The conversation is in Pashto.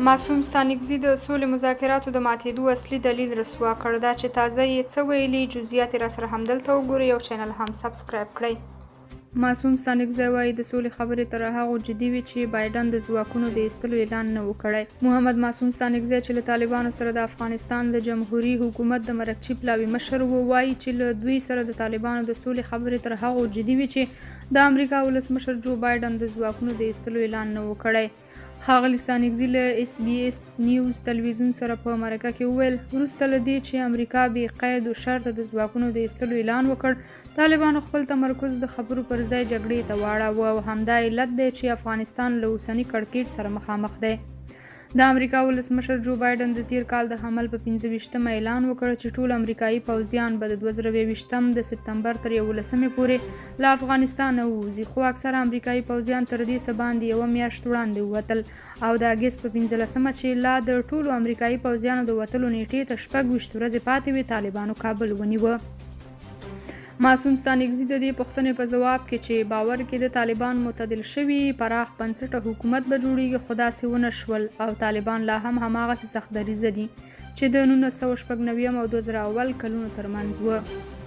معصوم ستانکزي د سولې مذاکراتو د ماتېدو اصلي دلیل رسوا کړ. دا چې تازه یې څه ویلي، جزئیات یې راسره همدلته وګورئ او چینل هم سبسکرایب کړئ. معصوم ستانکزي وایي د سولې خبرې تر هغو جدي وي چې بایډن د ځواکونو د ایستلو اعلان نه و کړی. محمد معصوم ستانکزي چې له طالبانو سره د افغانستان د جمهوري حکومت د مرکچي پلاوي مشر و، وایي چې له دوی سره د طالبانو د سولې خبرې تر هغو جدي وي چې د امریکا ولسمشر جو بایډن د ځواکونو د ایستلو اعلان نه و کړی. ښاغلي ستانکزي له SBS نیوز تلویزیون سره په مرکه کې وویل، وروسته له دې چې امریکا بې قید و شرطه د ځواکونو د ایستلو اعلان وکړ، طالبانو خپل تمرکز د خبرو پر ځای جګړې ته واړاوه او همدا علت دی چې افغانستان له اوسني کړکېچ سره مخامخ دی. د امریکا ولسمشر جو بایډن د تیر کال د حمل په 25مه اعلان وکړ چې ټول امریکایي پوځیان به د 2020 د سپتمبر تر 11مې پورې له افغانستانه ووځي، خو اکثره امریکایي پوځیان تر دې څه باندې یوه میاشت وړاندې ووتل او د اګست په 15مه چې لا د ټولو امریکایي پوځیانو د وتلو نیټې ته 26 ورځې پاتې وې، طالبانو کابل ونیوه. معصوم ستانکزي د دې پوښتنې په ځواب کې چې باور کې د طالبان معتدل شوي پراخ بنسټه حکومت به جوړیږي، خو داسې ونه شول او طالبان لا هم هماغسې سخت دریځه دي چې د 1996 او 2001 کلونو ترمنځ و.